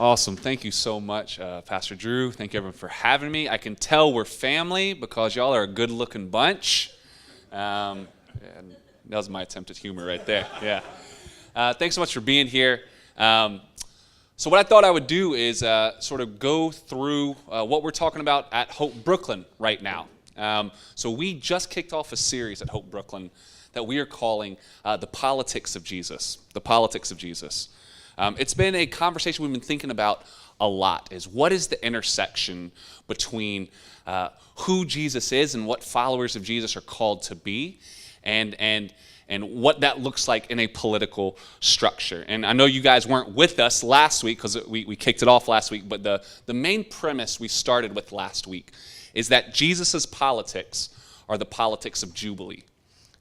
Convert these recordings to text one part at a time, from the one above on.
Awesome. Thank you so much, Pastor Drew. Thank you, everyone, for having me. I can tell we're family because y'all are a good-looking bunch. And that was my attempt at humor right there. Yeah. Thanks so much for being here. So what I thought I would do is sort of go through what we're talking about at Hope Brooklyn right now. So we just kicked off a series at Hope Brooklyn that we are calling the Politics of Jesus. The Politics of Jesus. It's been a conversation we've been thinking about a lot, is what is the intersection between who Jesus is and what followers of Jesus are called to be, and what that looks like in a political structure. And I know you guys weren't with us last week because we kicked it off last week, but the main premise we started with last week is that Jesus' politics are the politics of Jubilee.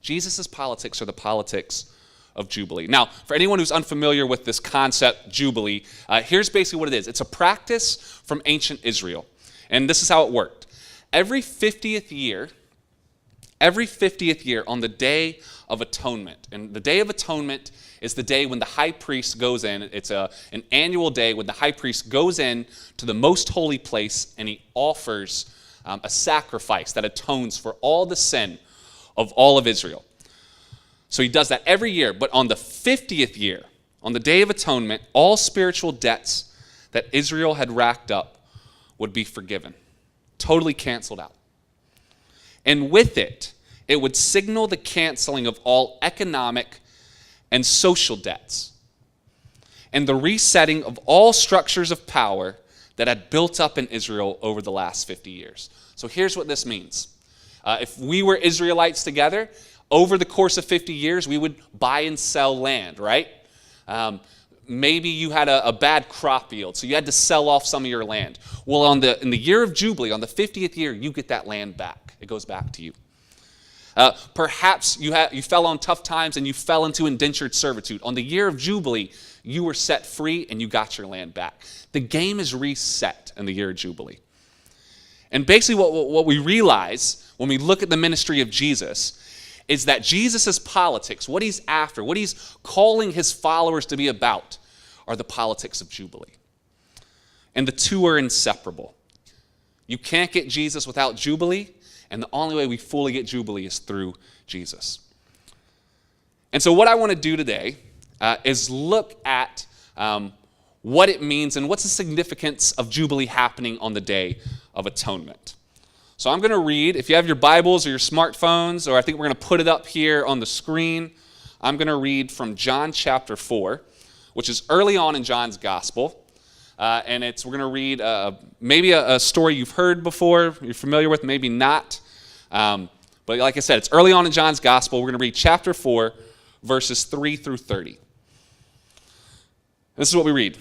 Jesus' politics are the politics of Jubilee. Now, for anyone who's unfamiliar with this concept, Jubilee, here's basically what it is. It's a practice from ancient Israel. And this is how it worked. Every 50th year on the Day of Atonement, and the Day of Atonement is the day when the high priest goes in. It's an annual day when the high priest goes in to the most holy place and he offers a sacrifice that atones for all the sin of all of Israel. So he does that every year, but on the 50th year, on the Day of Atonement, all spiritual debts that Israel had racked up would be forgiven, totally canceled out. And with it, it would signal the canceling of all economic and social debts and the resetting of all structures of power that had built up in Israel over the last 50 years. So here's what this means. If we were Israelites together, over the course of 50 years, we would buy and sell land, right? Maybe you had a bad crop yield, so you had to sell off some of your land. Well, in the year of Jubilee, on the 50th year, you get that land back. It goes back to you. Perhaps you fell on tough times and you fell into indentured servitude. On the year of Jubilee, you were set free and you got your land back. The game is reset in the year of Jubilee. And basically what we realize when we look at the ministry of Jesus is that Jesus' politics, what he's after, what he's calling his followers to be about, are the politics of Jubilee. And the two are inseparable. You can't get Jesus without Jubilee, and the only way we fully get Jubilee is through Jesus. And so what I want to do today is look at what it means and what's the significance of Jubilee happening on the Day of Atonement. So I'm going to read, if you have your Bibles or your smartphones, or I think we're going to put it up here on the screen, I'm going to read from John chapter 4, which is early on in John's gospel. And we're going to read maybe a story you've heard before, you're familiar with, maybe not. But like I said, it's early on in John's gospel. We're going to read chapter 4, verses 3 through 30. This is what we read.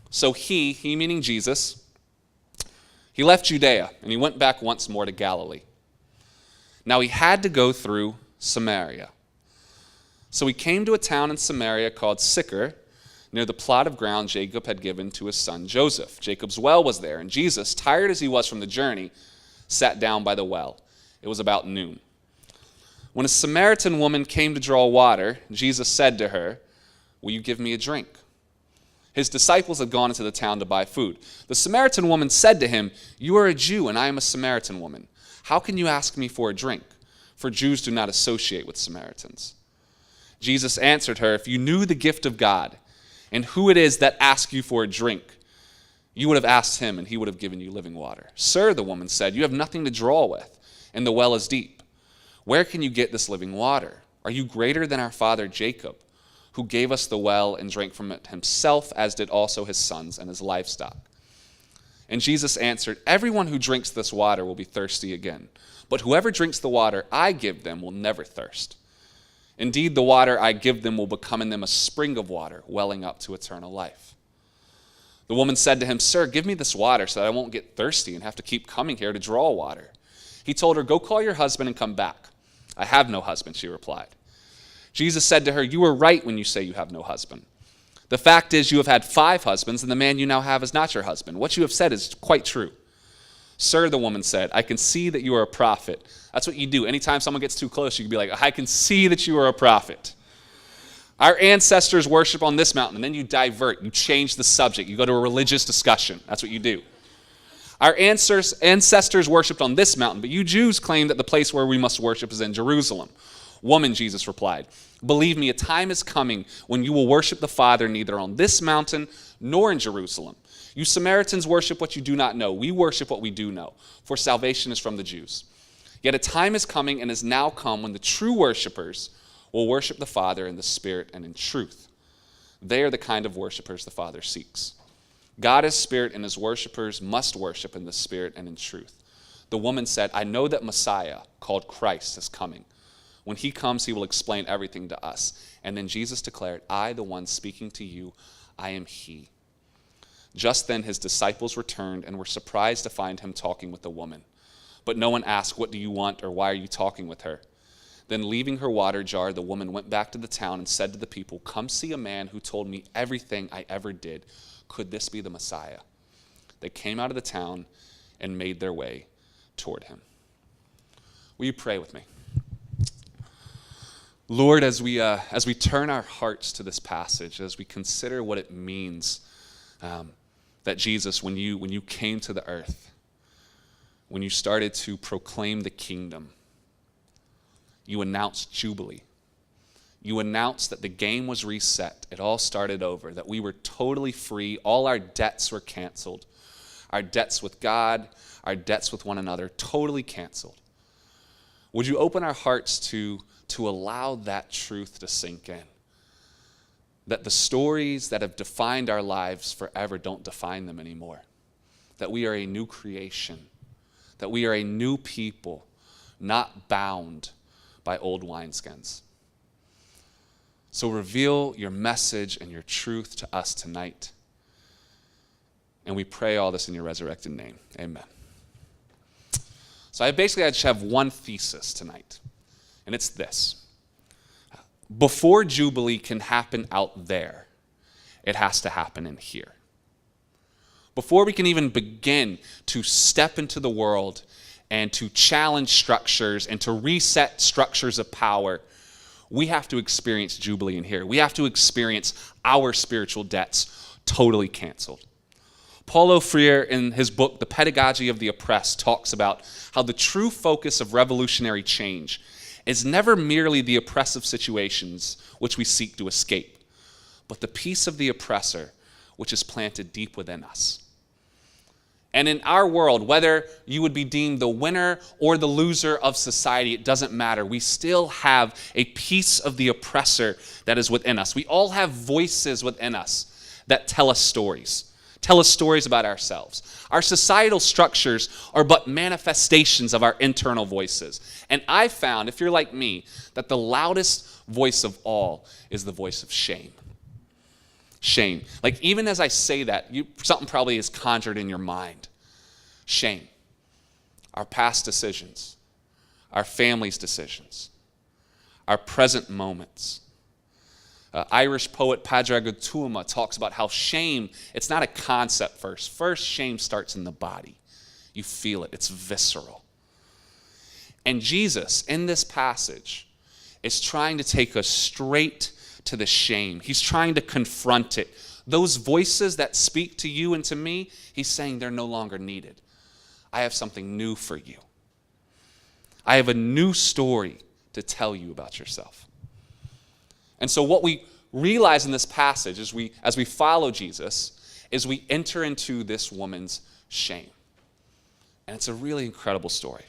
So he meaning Jesus, he left Judea, and he went back once more to Galilee. Now he had to go through Samaria. So he came to a town in Samaria called Sychar, near the plot of ground Jacob had given to his son Joseph. Jacob's well was there, and Jesus, tired as he was from the journey, sat down by the well. It was about noon. When a Samaritan woman came to draw water, Jesus said to her, "Will you give me a drink?" His disciples had gone into the town to buy food. The Samaritan woman said to him, "You are a Jew, and I am a Samaritan woman. How can you ask me for a drink?" For Jews do not associate with Samaritans. Jesus answered her, "If you knew the gift of God, and who it is that asks you for a drink, you would have asked him, and he would have given you living water." "Sir," the woman said, "you have nothing to draw with, and the well is deep. Where can you get this living water? Are you greater than our father Jacob, who gave us the well and drank from it himself, as did also his sons and his livestock?" And Jesus answered, "Everyone who drinks this water will be thirsty again, but whoever drinks the water I give them will never thirst. Indeed, the water I give them will become in them a spring of water, welling up to eternal life." The woman said to him, "Sir, give me this water so that I won't get thirsty and have to keep coming here to draw water." He told her, "Go call your husband and come back." "I have no husband," she replied. Jesus said to her, "You are right when you say you have no husband. The fact is, you have had 5 husbands, and the man you now have is not your husband. What you have said is quite true." "Sir," the woman said, "I can see that you are a prophet." That's what you do. Anytime someone gets too close, you can be like, "I can see that you are a prophet. Our ancestors worship on this mountain. And then you divert. You change the subject. You go to a religious discussion. That's what you do. Our ancestors worshipped on this mountain, but you Jews claim that the place where we must worship is in Jerusalem. Woman, Jesus replied, believe me, a time is coming when you will worship the Father neither on this mountain nor in Jerusalem. You Samaritans worship what you do not know. We worship what we do know, for salvation is from the Jews. Yet a time is coming and has now come when the true worshipers will worship the Father in the Spirit and in truth. They are the kind of worshipers the Father seeks. God is Spirit, and his worshipers must worship in the Spirit and in truth. The woman said, I know that Messiah, called Christ, is coming. When he comes, he will explain everything to us. And then Jesus declared, I, the one speaking to you, I am he. Just then his disciples returned and were surprised to find him talking with the woman. But no one asked, what do you want, or why are you talking with her? Then leaving her water jar, the woman went back to the town and said to the people, come see a man who told me everything I ever did. Could this be the Messiah? They came out of the town and made their way toward him. Will you pray with me? Lord, as we turn our hearts to this passage, as we consider what it means that Jesus, when you came to the earth, when you started to proclaim the kingdom, you announced Jubilee. You announced that the game was reset. It all started over, that we were totally free. All our debts were canceled. Our debts with God, our debts with one another, totally canceled. Would you open our hearts to allow that truth to sink in? That the stories that have defined our lives forever don't define them anymore. That we are a new creation. That we are a new people, not bound by old wineskins. So reveal your message and your truth to us tonight. And we pray all this in your resurrected name. Amen. So I just have one thesis tonight. And it's this. Before Jubilee can happen out there, it has to happen in here. Before we can even begin to step into the world and to challenge structures and to reset structures of power, we have to experience Jubilee in here. We have to experience our spiritual debts totally canceled. Paulo Freire, in his book, The Pedagogy of the Oppressed, talks about how the true focus of revolutionary change is never merely the oppressive situations which we seek to escape, but the peace of the oppressor which is planted deep within us. And in our world, whether you would be deemed the winner or the loser of society, it doesn't matter. We still have a piece of the oppressor that is within us. We all have voices within us that tell us stories about ourselves. Our societal structures are but manifestations of our internal voices. And I found, if you're like me, that the loudest voice of all is the voice of shame. Shame. Like, even as I say that, something probably is conjured in your mind. Shame. Our past decisions, our family's decisions, our present moments. Irish poet Pádraig Tuama talks about how shame, it's not a concept first. First, shame starts in the body. You feel it. It's visceral. And Jesus, in this passage, is trying to take us straight to the shame. He's trying to confront it. Those voices that speak to you and to me, he's saying they're no longer needed. I have something new for you. I have a new story to tell you about yourself. And so what we realize in this passage as we follow Jesus is we enter into this woman's shame. And it's a really incredible story.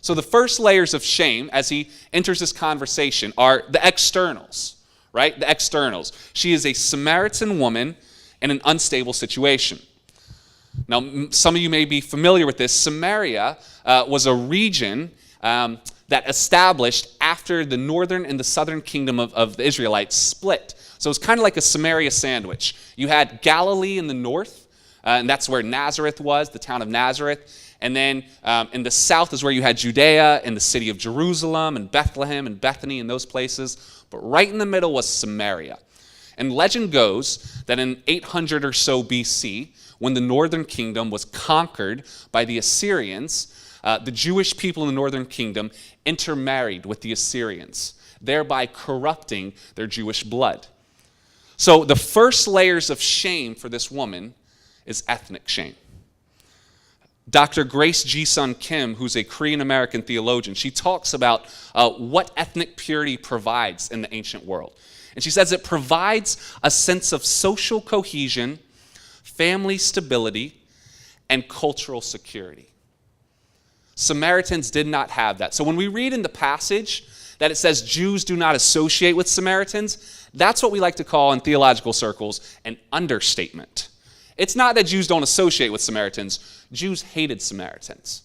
So the first layers of shame as he enters this conversation are the externals, right? The externals. She is a Samaritan woman in an unstable situation. Now, some of you may be familiar with this. Samaria was a region that established after the northern and the southern kingdom of the Israelites split. So it was kind of like a Samaria sandwich. You had Galilee in the north, and that's where Nazareth was, the town of Nazareth. And then in the south is where you had Judea and the city of Jerusalem and Bethlehem and Bethany and those places. But right in the middle was Samaria. And legend goes that in 800 or so BC, when the northern kingdom was conquered by the Assyrians, the Jewish people in the northern kingdom intermarried with the Assyrians. thereby corrupting their Jewish blood. So the first layers of shame for this woman is ethnic shame. Dr. Grace Ji-sun Kim, who's a Korean-American theologian, she talks about what ethnic purity provides in the ancient world. And she says it provides a sense of social cohesion, family stability, and cultural security. Samaritans did not have that. So when we read in the passage that it says Jews do not associate with Samaritans, that's what we like to call in theological circles an understatement. It's not that Jews don't associate with Samaritans. Jews hated Samaritans.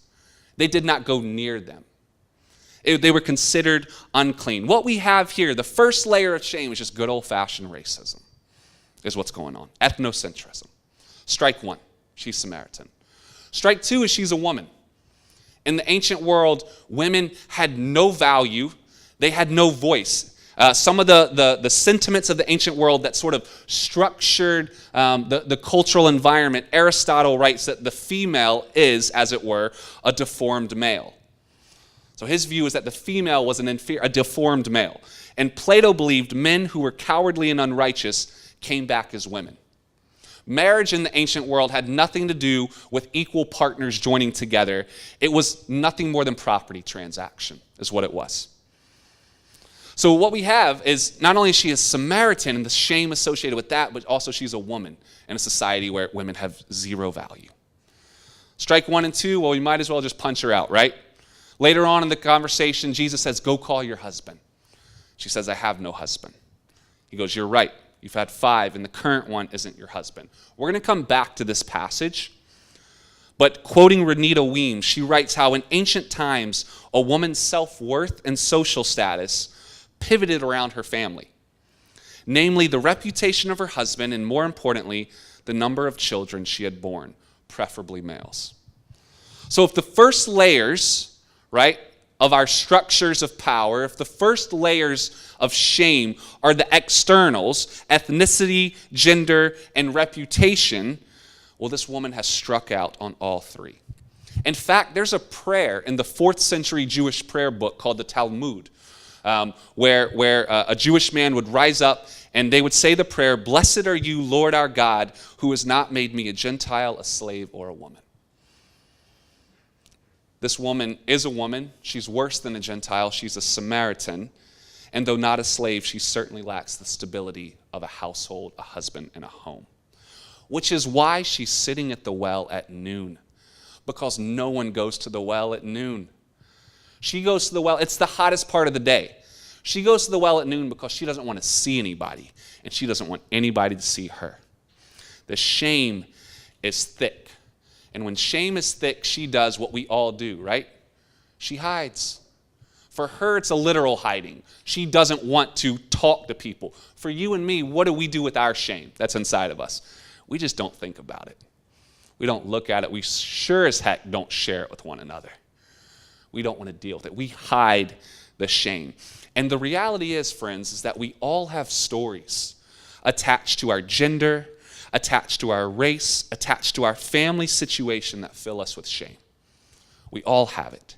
They did not go near them. They were considered unclean. What we have here, the first layer of shame, is just good old-fashioned racism, is what's going on. Ethnocentrism. Strike one, she's Samaritan. Strike two is she's a woman. In the ancient world, women had no value. They had no voice. Some of the sentiments of the ancient world that sort of structured the cultural environment, Aristotle writes that the female is, as it were, a deformed male. So his view is that the female was a deformed male. And Plato believed men who were cowardly and unrighteous came back as women. Marriage in the ancient world had nothing to do with equal partners joining together. It was nothing more than property transaction, is what it was. So what we have is not only is she a Samaritan and the shame associated with that, but also she's a woman in a society where women have zero value. Strike one and two, well, we might as well just punch her out, right? Later on in the conversation, Jesus says, go call your husband. She says, I have no husband. He goes, you're right. You've had 5, and the current one isn't your husband. We're going to come back to this passage. But quoting Renita Weems, she writes how in ancient times, a woman's self-worth and social status pivoted around her family, namely the reputation of her husband and, more importantly, the number of children she had borne, preferably males. So if the first layers, right, of our structures of power, if the first layers of shame are the externals, ethnicity, gender, and reputation, well, this woman has struck out on all 3. In fact, there's a prayer in the 4th century Jewish prayer book called the Talmud, where a Jewish man would rise up and they would say the prayer, "Blessed are you, Lord our God, who has not made me a Gentile, a slave, or a woman." This woman is a woman. She's worse than a Gentile. She's a Samaritan. And though not a slave, she certainly lacks the stability of a household, a husband, and a home. Which is why she's sitting at the well at noon. Because no one goes to the well at noon. She goes to the well. It's the hottest part of the day. She goes to the well at noon because she doesn't want to see anybody. And she doesn't want anybody to see her. The shame is thick. And when shame is thick, she does what we all do, right? She hides. For her, it's a literal hiding. She doesn't want to talk to people. For you and me, what do we do with our shame that's inside of us? We just don't think about it. We don't look at it. We sure as heck don't share it with one another. We don't want to deal with it. We hide the shame. And the reality is, friends, is that we all have stories attached to our gender, attached to our race, attached to our family situation that fill us with shame. We all have it.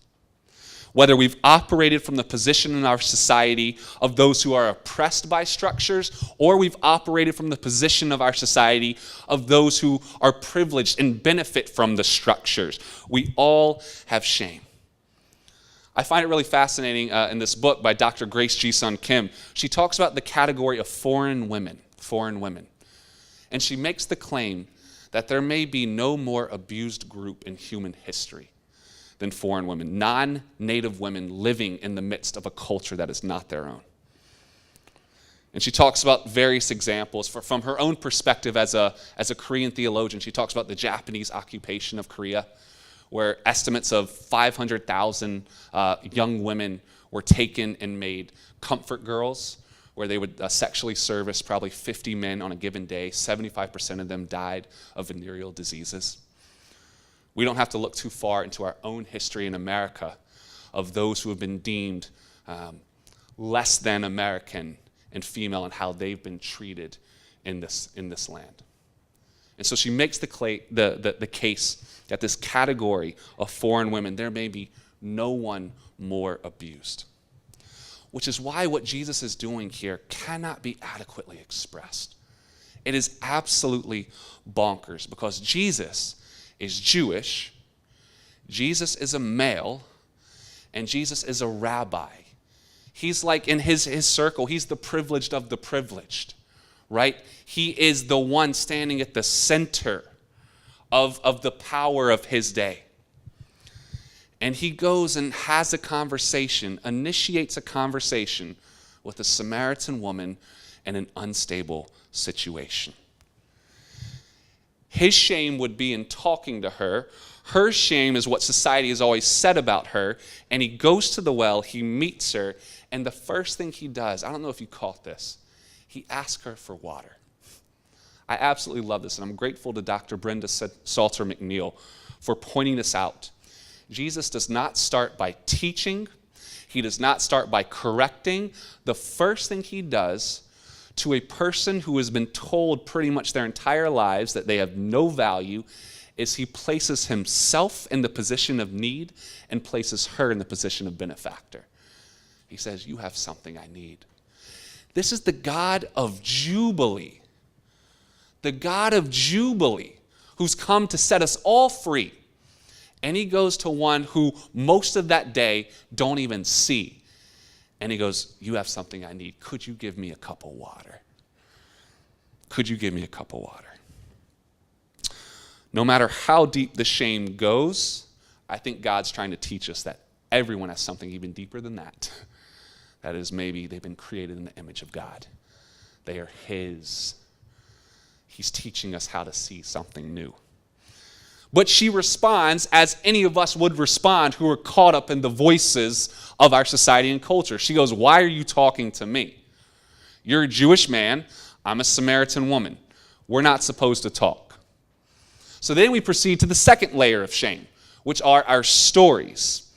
Whether we've operated from the position in our society of those who are oppressed by structures, or we've operated from the position of our society of those who are privileged and benefit from the structures. We all have shame. I find it really fascinating in this book by Dr. Grace Ji-sun Kim. She talks about the category of foreign women. And she makes the claim that there may be no more abused group in human history than foreign women, non-native women living in the midst of a culture that is not their own. And she talks about various examples from her own perspective as a Korean theologian. She talks about the Japanese occupation of Korea, where estimates of 500,000 young women were taken and made comfort girls, where they would sexually service probably 50 men on a given day. 75% of them died of venereal diseases. We don't have to look too far into our own history in America of those who have been deemed less than American and female and how they've been treated in this land. And so she makes the case that this category of foreign women, there may be no one more abused. which is why what Jesus is doing here cannot be adequately expressed. It is absolutely bonkers because Jesus is Jewish, Jesus is a male, and Jesus is a rabbi. He's like in his circle, he's the privileged of the privileged, right? He is the one standing at the center of the power of his day. And he goes and has a conversation, initiates a conversation with a Samaritan woman in an unstable situation. His shame would be in talking to her. Her shame is what society has always said about her. And he goes to the well, he meets her, and the first thing he does, I don't know if you caught this, he asks her for water. I absolutely love this, and I'm grateful to Dr. Brenda Salter McNeil for pointing this out. Jesus does not start by teaching. He does not start by correcting. The first thing he does to a person who has been told pretty much their entire lives that they have no value is he places himself in the position of need and places her in the position of benefactor. He says, you have something I need. This is the God of Jubilee. The God of Jubilee who's come to set us all free. And he goes to one who most of that day don't even see. And he goes, you have something I need. Could you give me a cup of water? Could you give me a cup of water? No matter how deep the shame goes, I think God's trying to teach us that everyone has something even deeper than that. That is, maybe they've been created in the image of God. They are his. He's teaching us how to see something new. But she responds as any of us would respond who are caught up in the voices of our society and culture. She goes, why are you talking to me? You're a Jewish man. I'm a Samaritan woman. We're not supposed to talk. So then we proceed to the second layer of shame, which are our stories.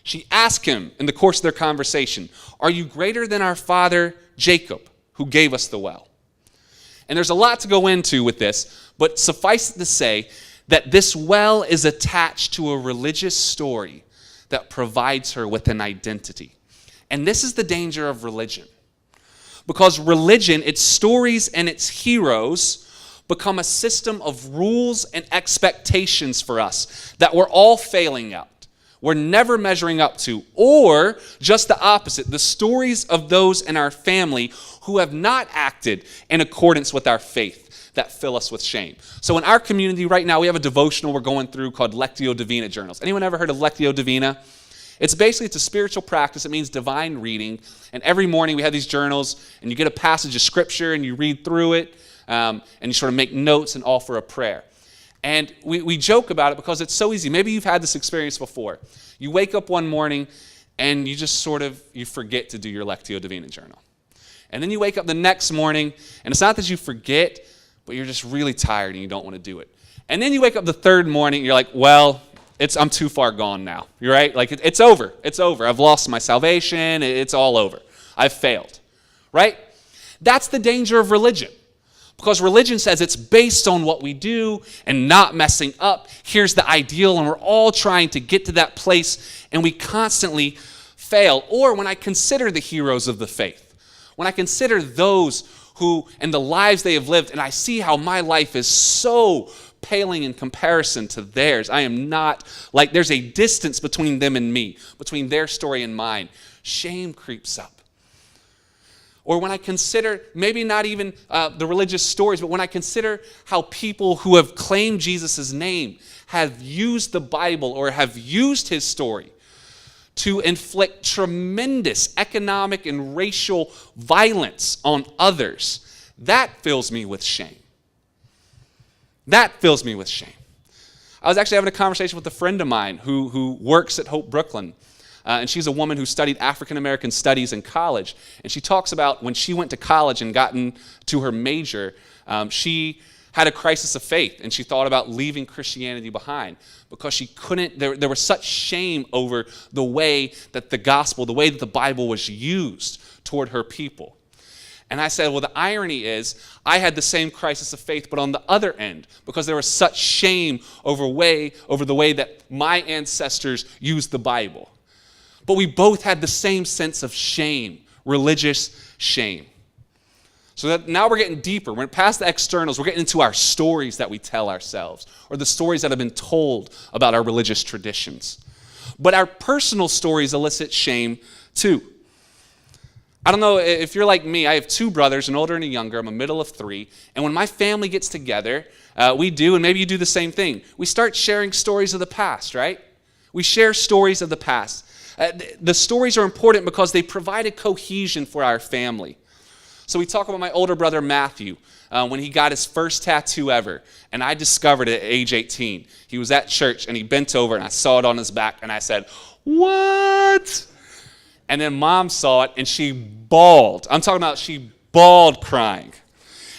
She asked him in the course of their conversation, are you greater than our father Jacob, who gave us the well? And there's a lot to go into with this, but suffice it to say that this well is attached to a religious story that provides her with an identity. And this is the danger of religion. Because religion, its stories and its heroes, become a system of rules and expectations for us that we're all failing at. We're never measuring up to, or just the opposite, the stories of those in our family who have not acted in accordance with our faith that fill us with shame. So in our community right now, we have a devotional we're going through called Lectio Divina journals. Anyone ever heard of Lectio Divina? It's a spiritual practice. It means divine reading. And every morning we have these journals, and you get a passage of scripture, and you read through it, and you sort of make notes and offer a prayer. And we joke about it because it's so easy. Maybe you've had this experience before. You wake up one morning, and you just you forget to do your Lectio Divina journal. And then you wake up the next morning, and it's not that you forget, but you're just really tired, and you don't want to do it. And then you wake up the third morning, and you're like, well, I'm too far gone now. You're right? Like, it's over. It's over. I've lost my salvation. It's all over. I've failed. Right? That's the danger of religion. Because religion says it's based on what we do and not messing up. Here's the ideal, and we're all trying to get to that place, and we constantly fail. Or when I consider the heroes of the faith, when I consider those who and the lives they have lived, and I see how my life is so paling in comparison to theirs. I am not, like, there's a distance between them and me, between their story and mine. Shame creeps up. Or when I consider, maybe not even the religious stories, but when I consider how people who have claimed Jesus' name have used the Bible or have used his story to inflict tremendous economic and racial violence on others, that fills me with shame. That fills me with shame. I was actually having a conversation with a friend of mine who works at Hope Brooklyn. And she's a woman who studied African American studies in college. And she talks about when she went to college and gotten to her major, she had a crisis of faith. And she thought about leaving Christianity behind because she couldn't, there was such shame over the way that the gospel, the way that the Bible was used toward her people. And I said, well, the irony is I had the same crisis of faith, but on the other end, because there was such shame over the way that my ancestors used the Bible. But we both had the same sense of shame, religious shame. So that now we're getting deeper. We're past the externals. We're getting into our stories that we tell ourselves, or the stories that have been told about our religious traditions. But our personal stories elicit shame too. I don't know if you're like me. I have two brothers, an older and a younger. I'm a middle of three. And when my family gets together, we do, and maybe you do the same thing. We start sharing stories of the past, right? We share stories of the past. The stories are important because they provide a cohesion for our family. So we talk about my older brother, Matthew, when he got his first tattoo ever. And I discovered it at age 18. He was at church, and he bent over, and I saw it on his back, and I said, "What?" And then Mom saw it, and she bawled. I'm talking about she bawled crying.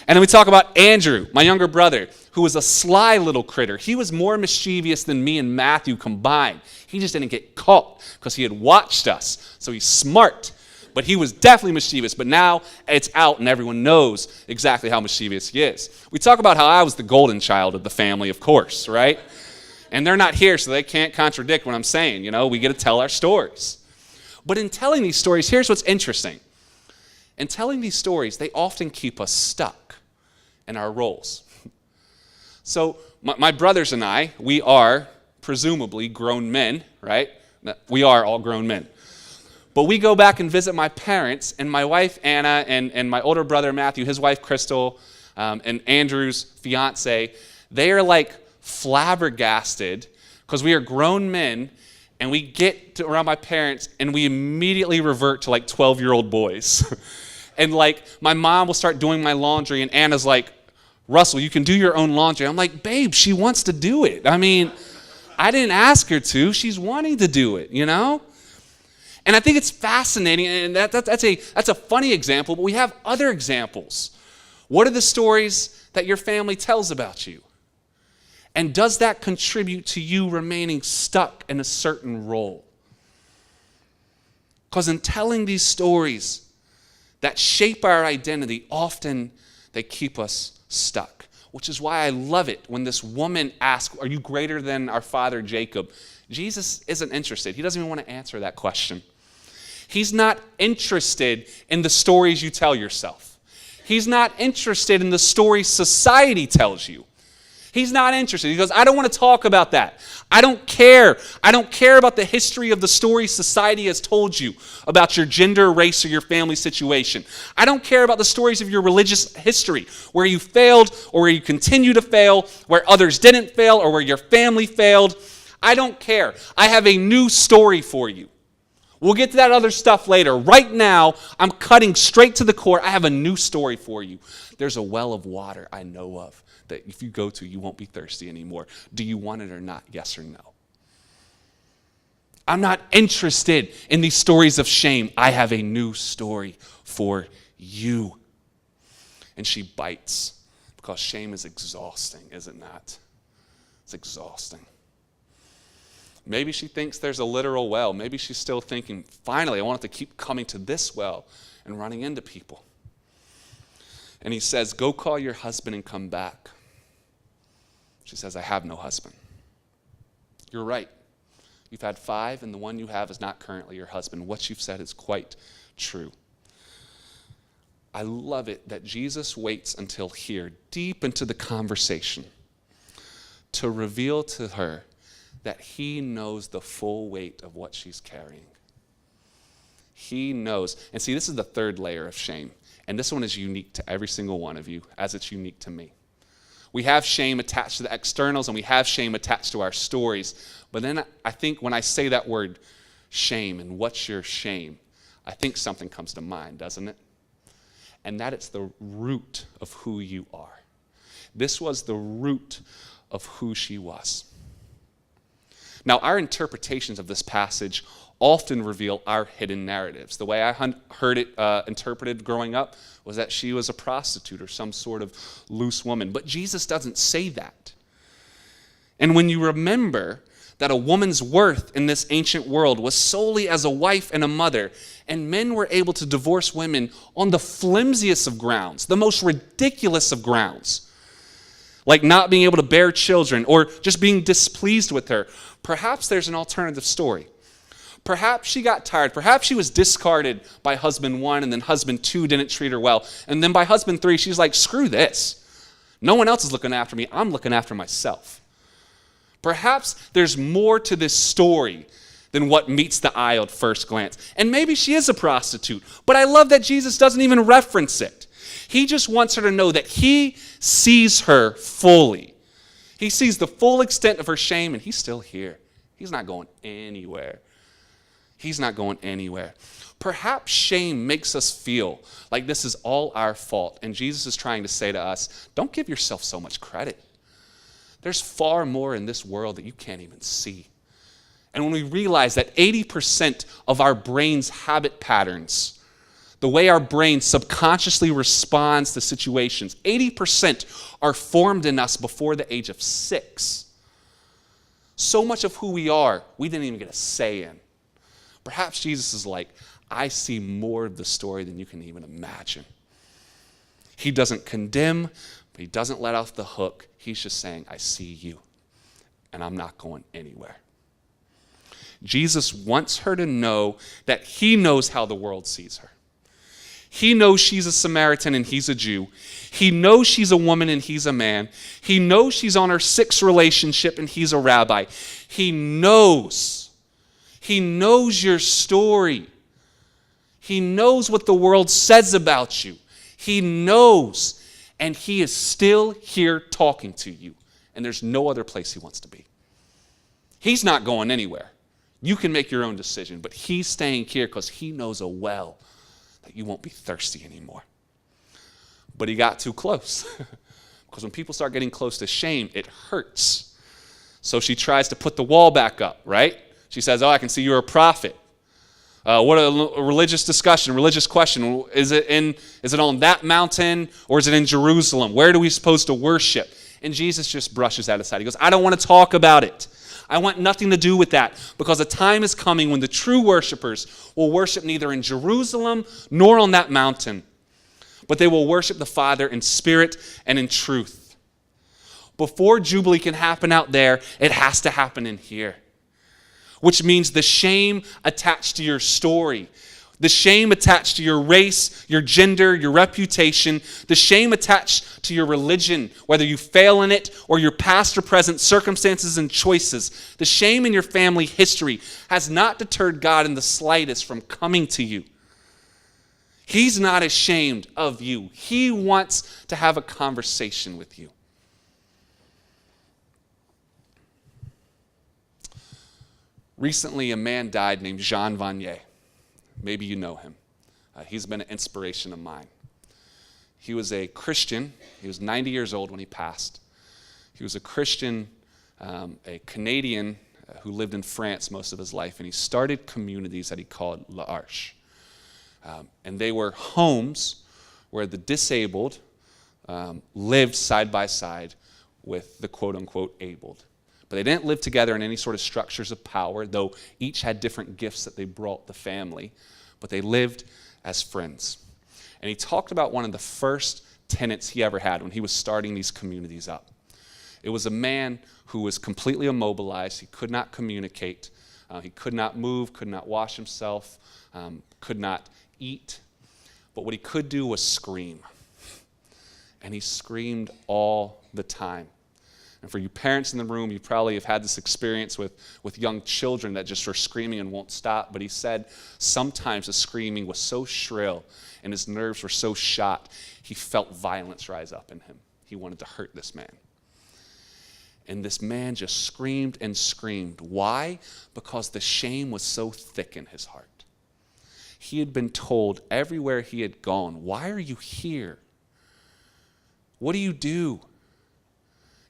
And then we talk about Andrew, my younger brother, who was a sly little critter. He was more mischievous than me and Matthew combined. He just didn't get caught because he had watched us. So he's smart. But he was definitely mischievous. But now it's out and everyone knows exactly how mischievous he is. We talk about how I was the golden child of the family, of course, right? And they're not here, so they can't contradict what I'm saying. You know, we get to tell our stories. But in telling these stories, here's what's interesting. In telling these stories, they often keep us stuck in our roles. So my brothers and I, we are presumably grown men, right? We are all grown men. But we go back and visit my parents, and my wife, Anna, and my older brother, Matthew, his wife, Crystal, and Andrew's fiance, they are like flabbergasted because we are grown men, and we get around my parents, and we immediately revert to like 12-year-old boys. And like my mom will start doing my laundry, and Anna's like, "Russell, you can do your own laundry." I'm like, "Babe, she wants to do it. I mean, I didn't ask her to. She's wanting to do it, you know?" And I think it's fascinating, and that's a funny example, but we have other examples. What are the stories that your family tells about you? And does that contribute to you remaining stuck in a certain role? Because in telling these stories that shape our identity, often they keep us stuck, which is why I love it when this woman asks, "Are you greater than our father Jacob?" Jesus isn't interested. He doesn't even want to answer that question. He's not interested in the stories you tell yourself. He's not interested in the stories society tells you. He's not interested. He goes, "I don't want to talk about that. I don't care. I don't care about the history of the stories society has told you about your gender, race, or your family situation. I don't care about the stories of your religious history, where you failed or where you continue to fail, where others didn't fail or where your family failed. I don't care. I have a new story for you. We'll get to that other stuff later. Right now, I'm cutting straight to the core. I have a new story for you. There's a well of water I know of that if you go to, you won't be thirsty anymore. Do you want it or not? Yes or no?" I'm not interested in these stories of shame. I have a new story for you. And she bites because shame is exhausting, is it not? It's exhausting. Maybe she thinks there's a literal well. Maybe she's still thinking, finally, I want it to keep coming to this well and running into people. And he says, "Go call your husband and come back." She says, "I have no husband." "You're right. You've had 5, and the one you have is not currently your husband. What you've said is quite true." I love it that Jesus waits until here, deep into the conversation, to reveal to her that he knows the full weight of what she's carrying. He knows. And see, this is the third layer of shame. And this one is unique to every single one of you, as it's unique to me. We have shame attached to the externals, and we have shame attached to our stories. But then I think when I say that word shame and what's your shame, I think something comes to mind, doesn't it? And that it's the root of who you are. This was the root of who she was. Now, our interpretations of this passage often reveal our hidden narratives. The way I heard it interpreted growing up was that she was a prostitute or some sort of loose woman. But Jesus doesn't say that. And when you remember that a woman's worth in this ancient world was solely as a wife and a mother, and men were able to divorce women on the flimsiest of grounds, the most ridiculous of grounds, like not being able to bear children or just being displeased with her, perhaps there's an alternative story. Perhaps she got tired. Perhaps she was discarded by husband 1, and then husband 2 didn't treat her well. And then by husband 3, she's like, screw this. No one else is looking after me. I'm looking after myself. Perhaps there's more to this story than what meets the eye at first glance. And maybe she is a prostitute, but I love that Jesus doesn't even reference it. He just wants her to know that he sees her fully. He sees the full extent of her shame, and he's still here. He's not going anywhere. He's not going anywhere. Perhaps shame makes us feel like this is all our fault, and Jesus is trying to say to us, don't give yourself so much credit. There's far more in this world that you can't even see. And when we realize that 80% of our brain's habit patterns, the way our brain subconsciously responds to situations, 80% are formed in us before the age of 6. So much of who we are, we didn't even get a say in. Perhaps Jesus is like, I see more of the story than you can even imagine. He doesn't condemn, but he doesn't let off the hook. He's just saying, I see you, and I'm not going anywhere. Jesus wants her to know that he knows how the world sees her. He knows she's a Samaritan and he's a Jew. He knows she's a woman and he's a man. He knows she's on her 6th relationship and he's a rabbi. He knows. He knows your story. He knows what the world says about you. He knows. And he is still here talking to you. And there's no other place he wants to be. He's not going anywhere. You can make your own decision, but he's staying here because he knows a well that you won't be thirsty anymore. But he got too close. Because when people start getting close to shame, it hurts. So she tries to put the wall back up, right? She says, I can see you're a prophet. What a religious discussion, religious question. Is it on that mountain or is it in Jerusalem? Where are we supposed to worship? And Jesus just brushes that aside. He goes, I don't want to talk about it. I want nothing to do with that, because a time is coming when the true worshipers will worship neither in Jerusalem nor on that mountain, but they will worship the Father in spirit and in truth. Before Jubilee can happen out there, it has to happen in here, which means the shame attached to your story, the shame attached to your race, your gender, your reputation, the shame attached to your religion, whether you fail in it or your past or present circumstances and choices, the shame in your family history has not deterred God in the slightest from coming to you. He's not ashamed of you. He wants to have a conversation with you. Recently, a man died named Vanier. Maybe you know him. He's been an inspiration of mine. He was a Christian. He was 90 years old when he passed. He was a Christian, a Canadian who lived in France most of his life, and he started communities that he called L'Arche. And they were homes where the disabled lived side by side with the quote-unquote abled. But they didn't live together in any sort of structures of power, though each had different gifts that they brought the family. But they lived as friends. And he talked about one of the first tenets he ever had when he was starting these communities up. It was a man who was completely immobilized. He could not communicate. He could not move, could not wash himself, could not eat. But what he could do was scream. And he screamed all the time. And for you parents in the room, you probably have had this experience with young children that just are screaming and won't stop. But he said sometimes the screaming was so shrill and his nerves were so shot, he felt violence rise up in him. He wanted to hurt this man. And this man just screamed and screamed. Why? Because the shame was so thick in his heart. He had been told everywhere he had gone, why are you here? What do you do?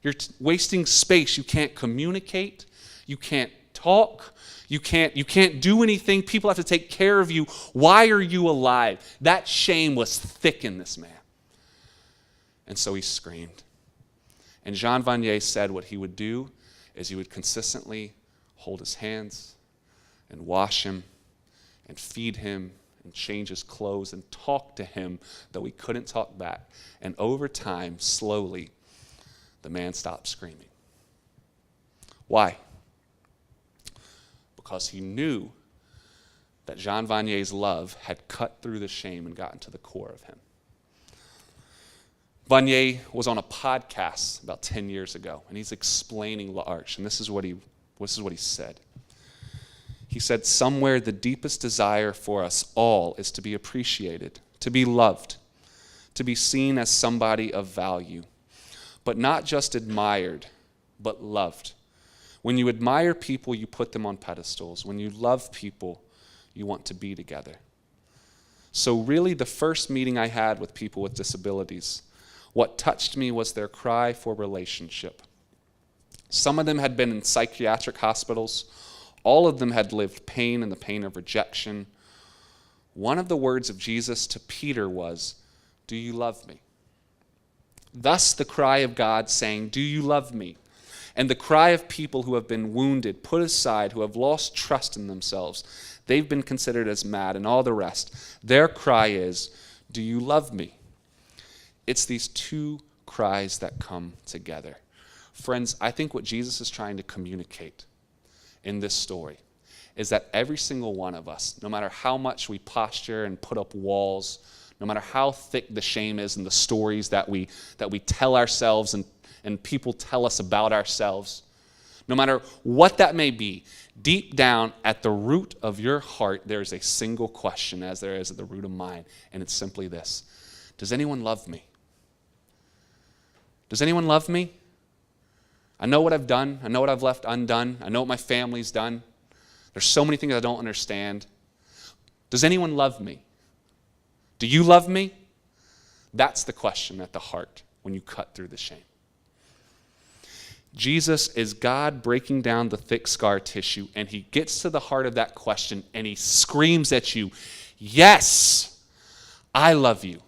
You're wasting space. You can't communicate. You can't talk. You can't do anything. People have to take care of you. Why are you alive? That shame was thick in this man. And so he screamed. And Jean Vanier said what he would do is he would consistently hold his hands and wash him and feed him and change his clothes and talk to him, though he couldn't talk back. And over time, slowly, the man stopped screaming. Why? Because he knew that Jean Vanier's love had cut through the shame and gotten to the core of him. Vanier was on a podcast about 10 years ago, and he's explaining L'Arche, and this is what he said. He said, somewhere the deepest desire for us all is to be appreciated, to be loved, to be seen as somebody of value, but not just admired, but loved. When you admire people, you put them on pedestals. When you love people, you want to be together. So really, the first meeting I had with people with disabilities, what touched me was their cry for relationship. Some of them had been in psychiatric hospitals. All of them had lived pain and the pain of rejection. One of the words of Jesus to Peter was, "Do you love me?" Thus the cry of God saying, "Do you love me?" And the cry of people who have been wounded, put aside, who have lost trust in themselves. They've been considered as mad and all the rest. Their cry is, "Do you love me?" It's these two cries that come together. Friends, I think what Jesus is trying to communicate in this story is that every single one of us, no matter how much we posture and put up walls, no matter how thick the shame is in the stories that we tell ourselves and people tell us about ourselves, no matter what that may be, deep down at the root of your heart, there is a single question, as there is at the root of mine, and it's simply this: does anyone love me? Does anyone love me? I know what I've done. I know what I've left undone. I know what my family's done. There's so many things I don't understand. Does anyone love me? Do you love me? That's the question at the heart when you cut through the shame. Jesus is God breaking down the thick scar tissue, and he gets to the heart of that question, and he screams at you, "Yes, I love you."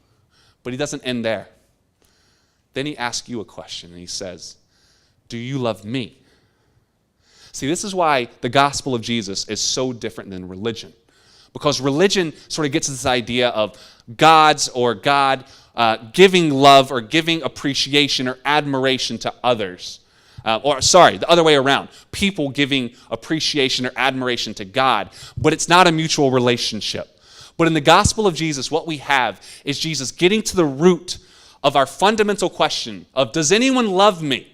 But he doesn't end there. Then he asks you a question, and he says, "Do you love me?" See, this is why the gospel of Jesus is so different than religion. Because religion sort of gets this idea of God giving love or giving appreciation or admiration to others. The other way around. People giving appreciation or admiration to God. But it's not a mutual relationship. But in the gospel of Jesus, what we have is Jesus getting to the root of our fundamental question of, does anyone love me?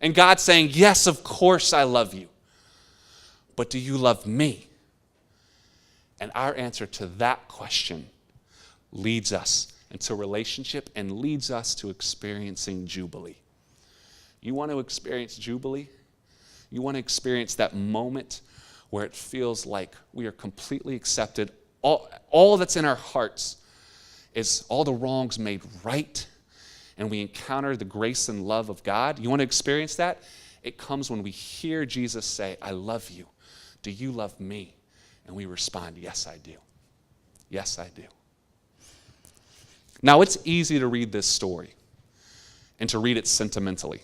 And God saying, yes, of course I love you. But do you love me? And our answer to that question leads us into relationship and leads us to experiencing Jubilee. You want to experience Jubilee? You want to experience that moment where it feels like we are completely accepted. All that's in our hearts is all the wrongs made right, and we encounter the grace and love of God. You want to experience that? It comes when we hear Jesus say, "I love you. Do you love me?" And we respond, "Yes, I do. Yes, I do." Now, it's easy to read this story and to read it sentimentally.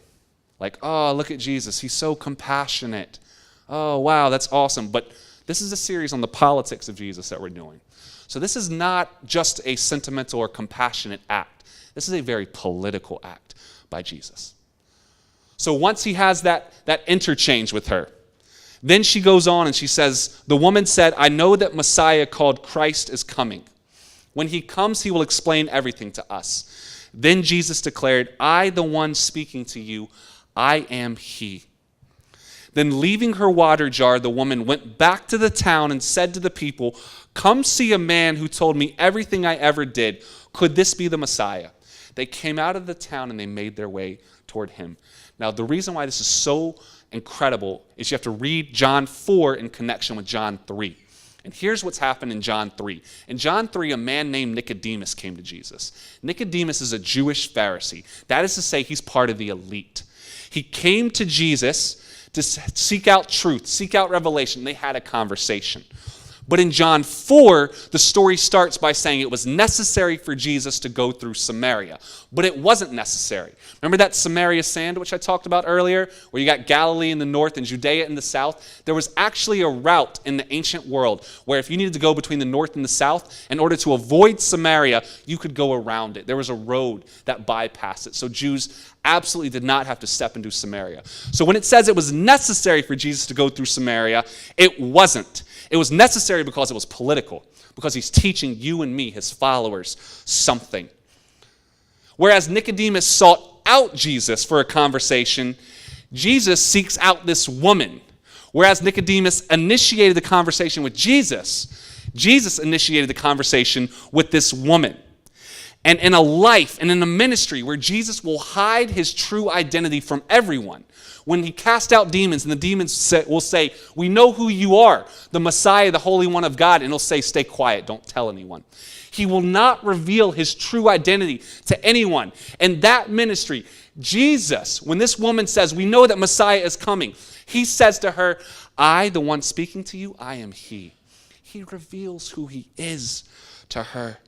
Like, oh, look at Jesus. He's so compassionate. Oh, wow, that's awesome. But this is a series on the politics of Jesus that we're doing. So this is not just a sentimental or compassionate act. This is a very political act by Jesus. So once he has that interchange with her, then she goes on and she says, the woman said, "I know that Messiah called Christ is coming. When he comes, he will explain everything to us." Then Jesus declared, "I, the one speaking to you, I am he." Then leaving her water jar, the woman went back to the town and said to the people, "Come see a man who told me everything I ever did. Could this be the Messiah?" They came out of the town and they made their way toward him. Now, the reason why this is so incredible is you have to read John 4 in connection with John 3. And here's what's happened in John 3. In John 3, a man named Nicodemus came to Jesus. Nicodemus is a Jewish Pharisee. That is to say, he's part of the elite. He came to Jesus to seek out truth, seek out revelation. They had a conversation. But in John 4, the story starts by saying it was necessary for Jesus to go through Samaria. But it wasn't necessary. Remember that Samaria sand, which I talked about earlier, where you got Galilee in the north and Judea in the south? There was actually a route in the ancient world where if you needed to go between the north and the south, in order to avoid Samaria, you could go around it. There was a road that bypassed it. So Jews absolutely did not have to step into Samaria. So when it says it was necessary for Jesus to go through Samaria, it wasn't. It was necessary because it was political, because he's teaching you and me, his followers, something. Whereas Nicodemus sought out Jesus for a conversation, Jesus seeks out this woman. Whereas Nicodemus initiated the conversation with Jesus, Jesus initiated the conversation with this woman. And in a life and in a ministry where Jesus will hide his true identity from everyone, when he casts out demons and the demons will say, we know who you are, the Messiah, the Holy One of God, and he'll say, stay quiet, don't tell anyone. He will not reveal his true identity to anyone. In that ministry, Jesus, when this woman says, we know that Messiah is coming, he says to her, I, the one speaking to you, I am he. He reveals who he is to her.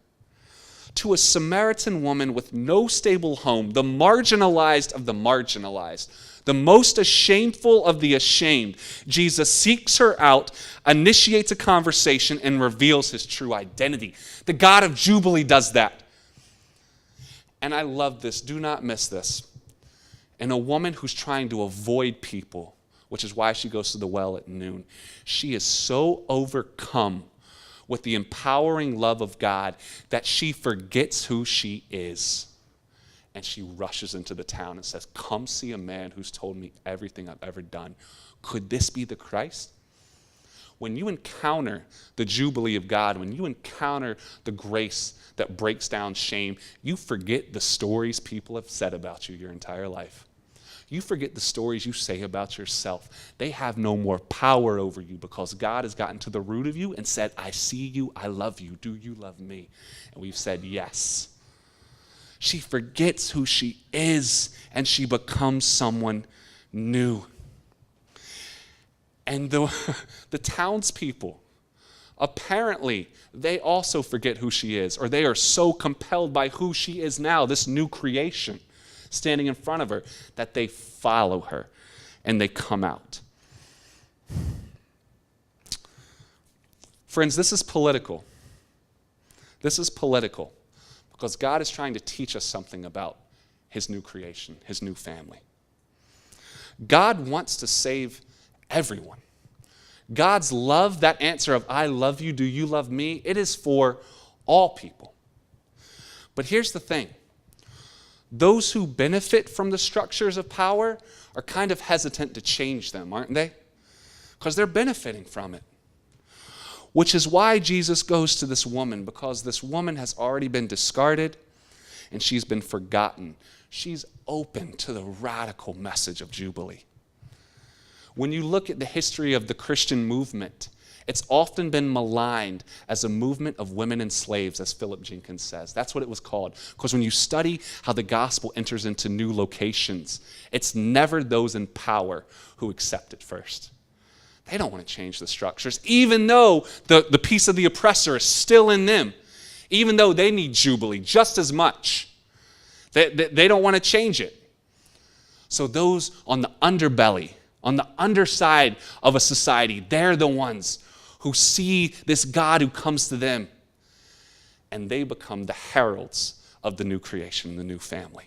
To a Samaritan woman with no stable home, the marginalized of the marginalized, the most shameful of the ashamed, Jesus seeks her out, initiates a conversation, and reveals his true identity. The God of Jubilee does that. And I love this. Do not miss this. And a woman who's trying to avoid people, which is why she goes to the well at noon, she is so overcome with the empowering love of God that she forgets who she is. And she rushes into the town and says, come see a man who's told me everything I've ever done. Could this be the Christ? When you encounter the Jubilee of God, when you encounter the grace that breaks down shame, you forget the stories people have said about you your entire life. You forget the stories you say about yourself. They have no more power over you because God has gotten to the root of you and said, I see you, I love you. Do you love me? And we've said yes. She forgets who she is and she becomes someone new. And the townspeople, apparently, they also forget who she is, or they are so compelled by who she is now, this new creation standing in front of her, that they follow her and they come out. Friends, this is political. This is political because God is trying to teach us something about his new creation, his new family. God wants to save everyone. God's love, that answer of I love you, do you love me, it is for all people. But here's the thing. Those who benefit from the structures of power are kind of hesitant to change them, aren't they? Because they're benefiting from it. Which is why Jesus goes to this woman, because this woman has already been discarded and she's been forgotten. She's open to the radical message of Jubilee. When you look at the history of the Christian movement, it's often been maligned as a movement of women and slaves, as Philip Jenkins says. That's what it was called. Because when you study how the gospel enters into new locations, it's never those in power who accept it first. They don't want to change the structures, even though the piece of the oppressor is still in them, even though they need Jubilee just as much. They don't want to change it. So those on the underbelly, on the underside of a society, they're the ones who see this God who comes to them, and they become the heralds of the new creation, the new family.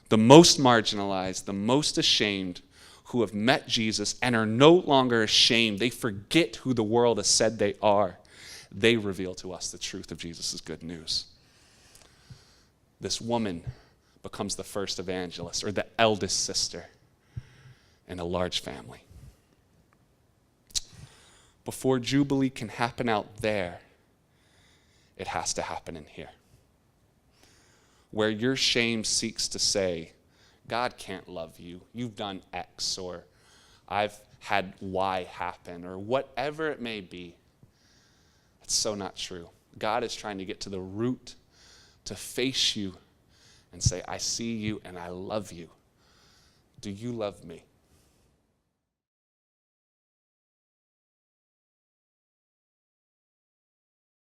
The most marginalized, the most ashamed, who have met Jesus and are no longer ashamed. They forget who the world has said they are. They reveal to us the truth of Jesus' good news. This woman becomes the first evangelist, or the eldest sister in a large family. Before Jubilee can happen out there, it has to happen in here. Where your shame seeks to say, God can't love you. You've done X, or I've had Y happen, or whatever it may be. It's so not true. God is trying to get to the root, to face you and say, I see you and I love you. Do you love me?